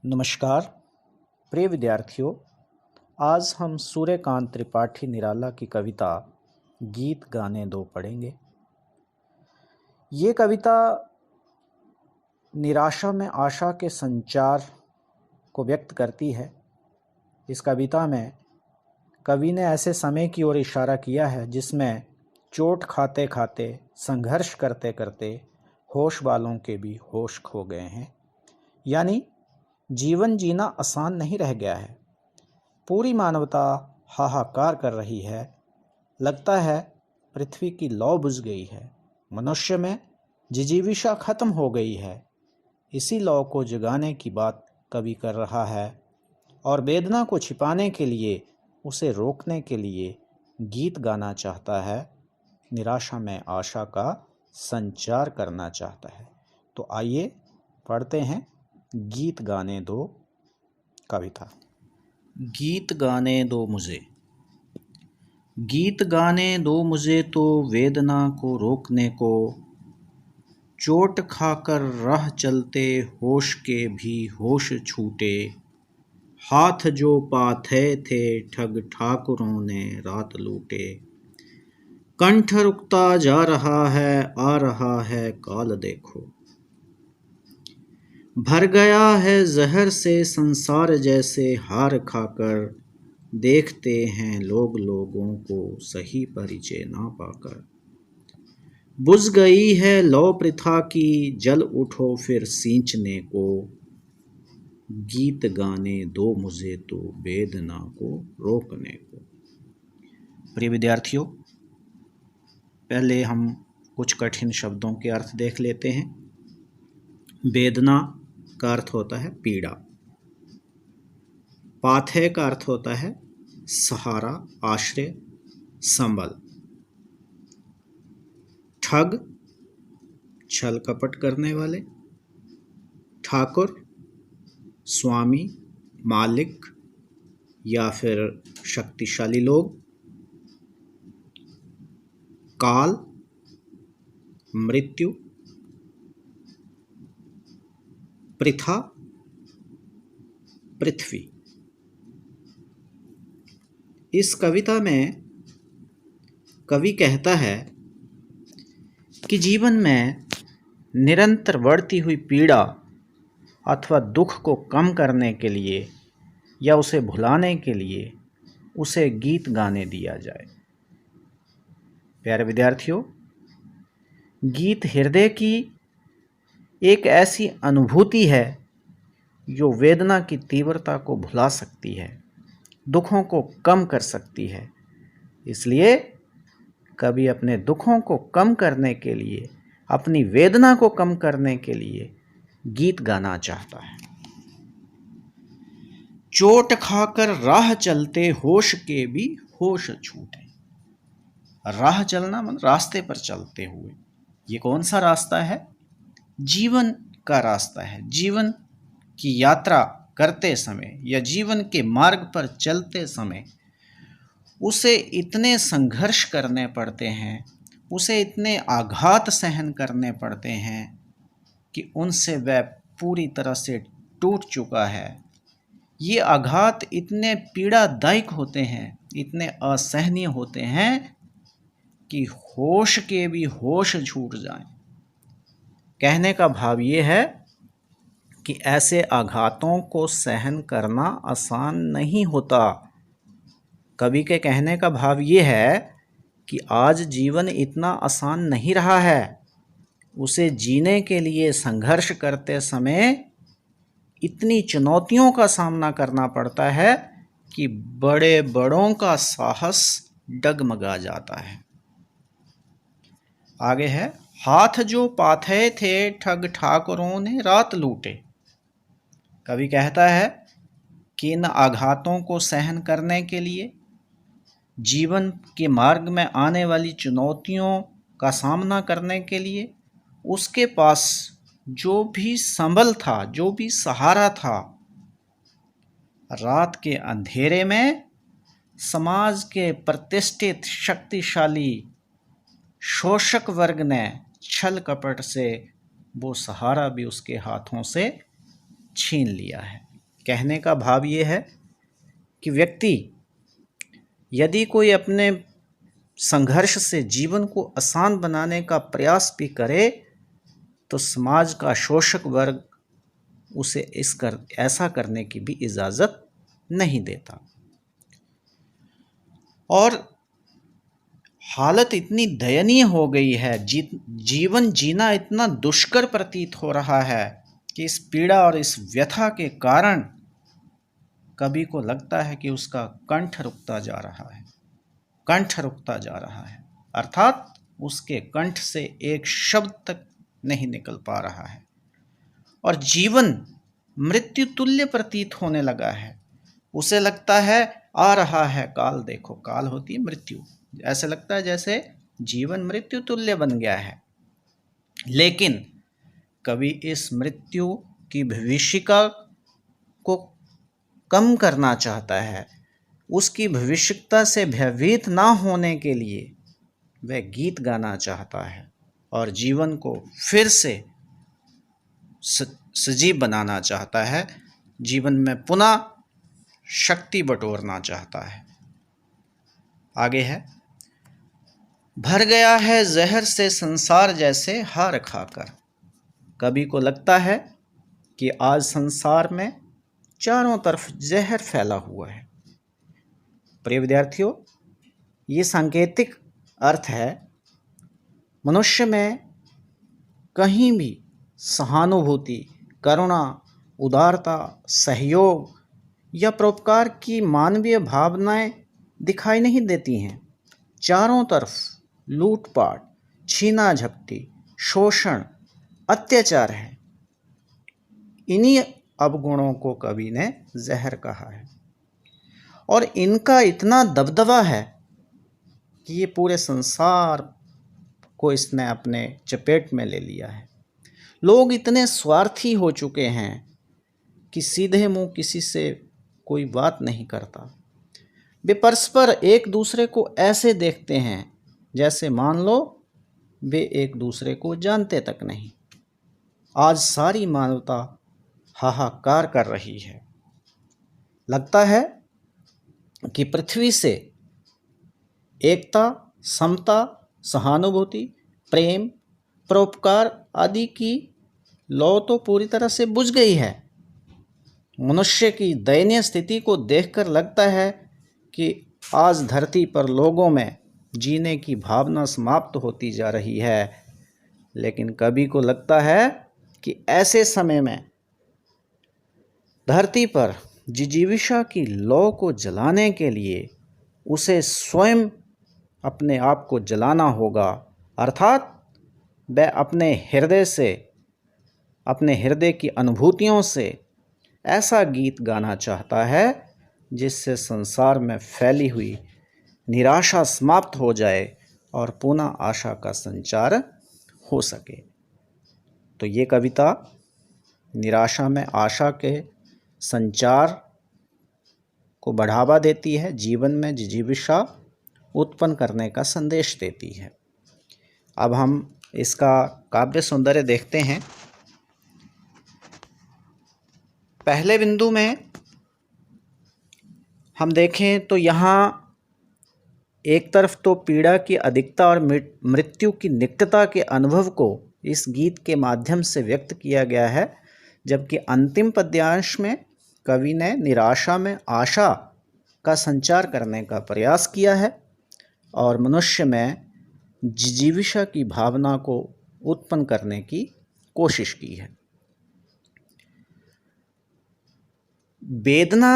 नमस्कार प्रिय विद्यार्थियों। आज हम सूर्यकांत त्रिपाठी निराला की कविता गीत गाने दो पढ़ेंगे। ये कविता निराशा में आशा के संचार को व्यक्त करती है। इस कविता में कवि ने ऐसे समय की ओर इशारा किया है जिसमें चोट खाते खाते, संघर्ष करते करते होश वालों के भी होश खो गए हैं। यानी जीवन जीना आसान नहीं रह गया है। पूरी मानवता हाहाकार कर रही है। लगता है पृथ्वी की लौ बुझ गई है। मनुष्य में जिजीविषा खत्म हो गई है। इसी लौ को जगाने की बात कवि कर रहा है और वेदना को छिपाने के लिए, उसे रोकने के लिए गीत गाना चाहता है। निराशा में आशा का संचार करना चाहता है। तो आइए पढ़ते हैं गीत गाने दो कविता। गीत गाने दो मुझे, गीत गाने दो मुझे तो वेदना को रोकने को। चोट खाकर राह चलते होश के भी होश छूटे। हाथ जो पाथे थे ठग ठाकुरों ने रात लूटे। कंठ रुकता जा रहा है, आ रहा है काल देखो। भर गया है जहर से संसार जैसे हार खाकर। देखते हैं लोग लोगों को सही परिचय ना पाकर। बुझ गई है लौ प्रथा की, जल उठो फिर सींचने को। गीत गाने दो मुझे तो वेदना को रोकने को। प्रिय विद्यार्थियों, पहले हम कुछ कठिन शब्दों के अर्थ देख लेते हैं। वेदना का अर्थ होता है पीड़ा। पाथे का अर्थ होता है सहारा, आश्रय, संबल। ठग छल कपट करने वाले। ठाकुर स्वामी, मालिक या फिर शक्तिशाली लोग। काल मृत्यु। प्रथा पृथ्वी। इस कविता में कवि कहता है कि जीवन में निरंतर बढ़ती हुई पीड़ा अथवा दुख को कम करने के लिए या उसे भुलाने के लिए उसे गीत गाने दिया जाए। प्यारे विद्यार्थियों, गीत हृदय की एक ऐसी अनुभूति है जो वेदना की तीव्रता को भुला सकती है, दुखों को कम कर सकती है। इसलिए कवि अपने दुखों को कम करने के लिए, अपनी वेदना को कम करने के लिए गीत गाना चाहता है। चोट खाकर राह चलते होश के भी होश छूटे। राह चलना मतलब रास्ते पर चलते हुए। ये कौन सा रास्ता है? जीवन का रास्ता है। जीवन की यात्रा करते समय या जीवन के मार्ग पर चलते समय उसे इतने संघर्ष करने पड़ते हैं, उसे इतने आघात सहन करने पड़ते हैं कि उनसे वह पूरी तरह से टूट चुका है। ये आघात इतने पीड़ादायक होते हैं, इतने असहनीय होते हैं कि होश के भी होश छूट जाएं। कहने का भाव ये है कि ऐसे आघातों को सहन करना आसान नहीं होता। कवि के कहने का भाव ये है कि आज जीवन इतना आसान नहीं रहा है। उसे जीने के लिए संघर्ष करते समय इतनी चुनौतियों का सामना करना पड़ता है कि बड़े बड़ों का साहस डगमगा जाता है। आगे है, हाथ जो पाथे थे ठग ठाकुरों ने रात लूटे। कवि कहता है कि इन आघातों को सहन करने के लिए, जीवन के मार्ग में आने वाली चुनौतियों का सामना करने के लिए उसके पास जो भी संबल था, जो भी सहारा था, रात के अंधेरे में समाज के प्रतिष्ठित शक्तिशाली शोषक वर्ग ने छल कपट से वो सहारा भी उसके हाथों से छीन लिया है। कहने का भाव ये है कि व्यक्ति यदि कोई अपने संघर्ष से जीवन को आसान बनाने का प्रयास भी करे तो समाज का शोषक वर्ग उसे ऐसा करने की भी इजाज़त नहीं देता। और हालत इतनी दयनीय हो गई है, जीवन जीना इतना दुष्कर प्रतीत हो रहा है कि इस पीड़ा और इस व्यथा के कारण कवि को लगता है कि उसका कंठ रुकता जा रहा है, कंठ रुकता जा रहा है, अर्थात उसके कंठ से एक शब्द तक नहीं निकल पा रहा है और जीवन मृत्यु तुल्य प्रतीत होने लगा है। उसे लगता है आ रहा है काल, देखो काल होती है मृत्यु, ऐसे लगता है जैसे जीवन मृत्यु तुल्य बन गया है। लेकिन कवि इस मृत्यु की भविष्यिका को कम करना चाहता है, उसकी भविष्यता से भयभीत ना होने के लिए वह गीत गाना चाहता है और जीवन को फिर से सजीव बनाना चाहता है, जीवन में पुनः शक्ति बटोरना चाहता है। आगे है, भर गया है जहर से संसार जैसे हार खाकर। कवि को लगता है कि आज संसार में चारों तरफ जहर फैला हुआ है। प्रिय विद्यार्थियों, ये सांकेतिक अर्थ है, मनुष्य में कहीं भी सहानुभूति, करुणा, उदारता, सहयोग या परोपकार की मानवीय भावनाएं दिखाई नहीं देती हैं। चारों तरफ लूटपाट, छीना झपटी, शोषण, अत्याचार है। इन्हीं अवगुणों को कवि ने जहर कहा है और इनका इतना दबदबा है कि ये पूरे संसार को इसने अपने चपेट में ले लिया है। लोग इतने स्वार्थी हो चुके हैं कि सीधे मुंह किसी से कोई बात नहीं करता। वे परस्पर एक दूसरे को ऐसे देखते हैं जैसे मान लो वे एक दूसरे को जानते तक नहीं। आज सारी मानवता हाहाकार कर रही है। लगता है कि पृथ्वी से एकता, समता, सहानुभूति, प्रेम, परोपकार आदि की लौ तो पूरी तरह से बुझ गई है। मनुष्य की दयनीय स्थिति को देखकर लगता है कि आज धरती पर लोगों में जीने की भावना समाप्त होती जा रही है। लेकिन कवि को लगता है कि ऐसे समय में धरती पर जिजीविषा की लौ को जलाने के लिए उसे स्वयं अपने आप को जलाना होगा, अर्थात वह अपने हृदय से, अपने हृदय की अनुभूतियों से ऐसा गीत गाना चाहता है जिससे संसार में फैली हुई निराशा समाप्त हो जाए और पुनः आशा का संचार हो सके। तो ये कविता निराशा में आशा के संचार को बढ़ावा देती है, जीवन में जिजीविषा उत्पन्न करने का संदेश देती है। अब हम इसका काव्य सौंदर्य देखते हैं। पहले बिंदु में हम देखें तो यहाँ एक तरफ तो पीड़ा की अधिकता और मृत्यु की निकटता के अनुभव को इस गीत के माध्यम से व्यक्त किया गया है, जबकि अंतिम पद्यांश में कवि ने निराशा में आशा का संचार करने का प्रयास किया है और मनुष्य में जिजीविषा की भावना को उत्पन्न करने की कोशिश की है। वेदना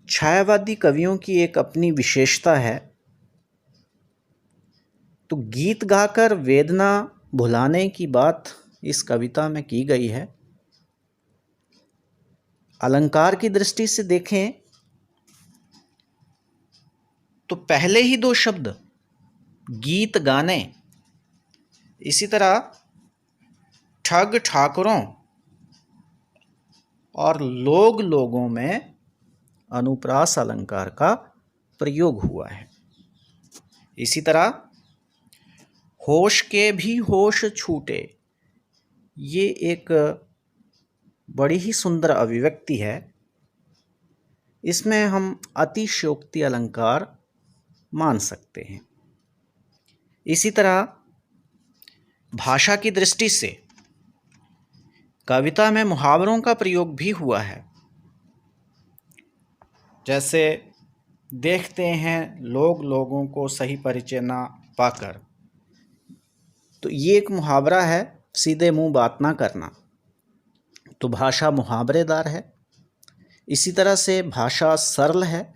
छायावादी कवियों की एक अपनी विशेषता है। तो गीत गाकर वेदना भुलाने की बात इस कविता में की गई है। अलंकार की दृष्टि से देखें तो पहले ही दो शब्द गीत गाने, इसी तरह ठग ठाकुरों और लोग लोगों में अनुप्रास अलंकार का प्रयोग हुआ है। इसी तरह होश के भी होश छूटे, ये एक बड़ी ही सुंदर अभिव्यक्ति है इसमें हम अतिशयोक्ति अलंकार मान सकते हैं। इसी तरह भाषा की दृष्टि से कविता में मुहावरों का प्रयोग भी हुआ है। जैसे देखते हैं लोग लोगों को सही परिचय ना पाकर, तो ये एक मुहावरा है, सीधे मुंह बात ना करना। तो भाषा मुहावरेदार है। इसी तरह से भाषा सरल है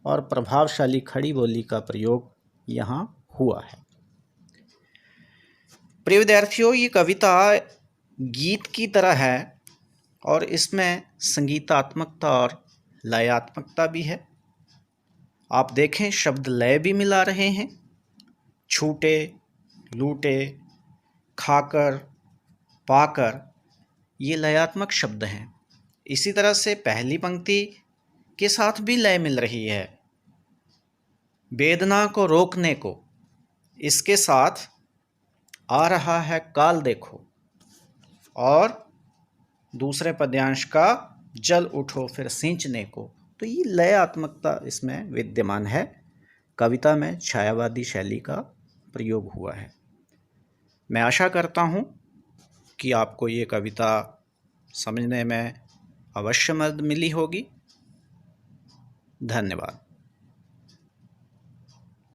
और प्रभावशाली खड़ी बोली का प्रयोग यहाँ हुआ है। प्रिय विद्यार्थियों, ये कविता गीत की तरह है और इसमें संगीतात्मकता और लयात्मकता भी है। आप देखें शब्द लय भी मिला रहे हैं। छूटे, लूटे, खाकर, पाकर, ये लयात्मक शब्द हैं। इसी तरह से पहली पंक्ति के साथ भी लय मिल रही है। वेदना को रोकने को, इसके साथ आ रहा है काल देखो, और दूसरे पद्यांश का जल उठो फिर सींचने को। तो ये लयात्मकता इसमें विद्यमान है। कविता में छायावादी शैली का प्रयोग हुआ है। मैं आशा करता हूँ कि आपको ये कविता समझने में अवश्य मदद मिली होगी। धन्यवाद।